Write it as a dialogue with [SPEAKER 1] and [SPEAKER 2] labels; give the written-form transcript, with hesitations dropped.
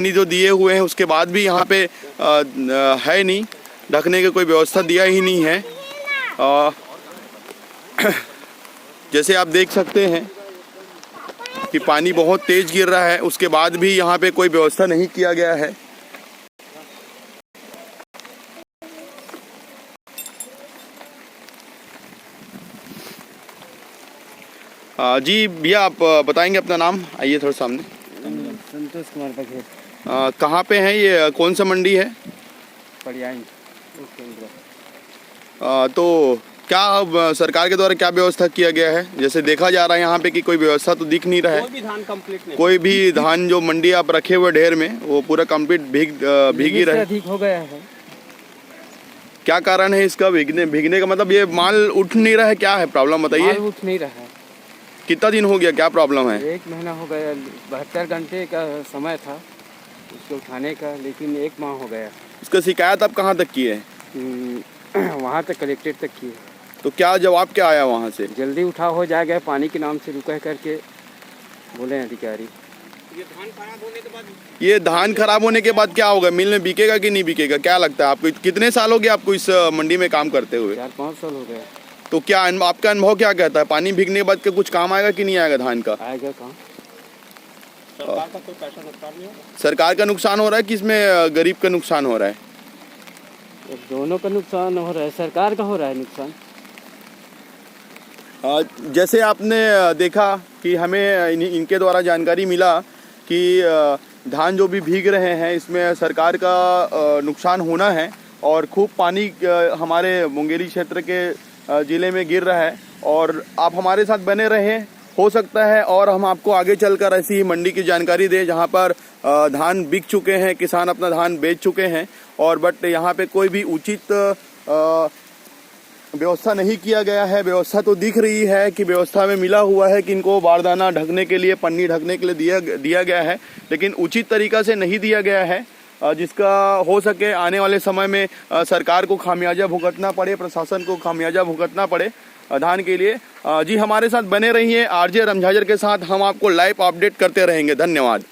[SPEAKER 1] जो दिए हुए हैं उसके बाद भी यहाँ पे है नहीं, ढकने की कोई व्यवस्था दिया ही नहीं है। जैसे आप देख सकते हैं कि पानी बहुत तेज गिर रहा है, उसके बाद भी यहाँ पे कोई व्यवस्था नहीं किया गया है। जी भैया, आप बताएंगे अपना नाम? आइए थोड़ा सामने।
[SPEAKER 2] संतोष कुमार बघेल।
[SPEAKER 1] कहाँ पे है ये, कौन सा मंडी है?
[SPEAKER 2] पड़ियाई।
[SPEAKER 1] तो क्या अब सरकार के द्वारा क्या व्यवस्था किया गया है? जैसे देखा जा रहा है यहाँ पे कि कोई व्यवस्था तो दिख नहीं रहा है।
[SPEAKER 2] कोई भी धान कंप्लीट नहीं,
[SPEAKER 1] कोई भी धान जो मंडी आप रखे हुए ढेर में वो पूरा कंप्लीट भीगी रहे।
[SPEAKER 2] अधिक हो गया है।
[SPEAKER 1] क्या कारण है इसका भीगने का? मतलब ये माल उठ नहीं रहा है, क्या है प्रॉब्लम बताइए?
[SPEAKER 2] उठ नहीं रहा है।
[SPEAKER 1] कितना दिन हो गया, क्या प्रॉब्लम है?
[SPEAKER 2] 1 महीना हो गया। 72 घंटे का समय था उसको उठाने का, लेकिन 1 माह हो गया।
[SPEAKER 1] इसका शिकायत आप कहाँ तक की है?
[SPEAKER 2] वहाँ तक कलेक्ट्रेट तक की है।
[SPEAKER 1] तो क्या जवाब क्या आया वहाँ से?
[SPEAKER 2] जल्दी उठाव हो जाएगा, पानी के नाम से रुका करके बोले अधिकारी।
[SPEAKER 1] ये धान खराब होने के बाद क्या होगा? मिल में बिकेगा कि नहीं बिकेगा, क्या लगता है आपको? कितने साल हो गए आपको इस मंडी में काम करते हुए?
[SPEAKER 2] 4-5 साल हो गए।
[SPEAKER 1] तो क्या आपका अनुभव क्या कहता है, पानी भीगने के बाद के कुछ काम आएगा कि नहीं आएगा धान का?
[SPEAKER 2] आएगा काम। सरकार का कोई पैसा नुकसान नहीं होगा?
[SPEAKER 1] सरकार का नुकसान हो रहा है कि इसमें गरीब का नुकसान हो रहा है?
[SPEAKER 2] दोनों का नुकसान हो रहा है, सरकार का हो रहा है नुकसान।
[SPEAKER 1] जैसे आपने देखा कि हमें इनके द्वारा जानकारी मिला कि धान जो भी भीग रहे हैं इसमें सरकार का नुकसान होना है और खूब पानी हमारे मुंगेरी क्षेत्र के ज़िले में गिर रहा है। और आप हमारे साथ बने रहें, हो सकता है और हम आपको आगे चलकर ऐसी ही मंडी की जानकारी दें जहां पर धान बिक चुके हैं, किसान अपना धान बेच चुके हैं और बट यहाँ पे कोई भी उचित व्यवस्था नहीं किया गया है। व्यवस्था तो दिख रही है कि व्यवस्था में मिला हुआ है कि इनको बारदाना ढकने के लिए, पन्नी ढकने के लिए दिया गया है, लेकिन उचित तरीक़ा से नहीं दिया गया है, जिसका हो सके आने वाले समय में सरकार को खामियाजा भुगतना पड़े, प्रशासन को खामियाजा भुगतना पड़े धान के लिए। जी हमारे साथ बने रहिए, आरजे रमझाजर के साथ हम आपको लाइव अपडेट करते रहेंगे। धन्यवाद।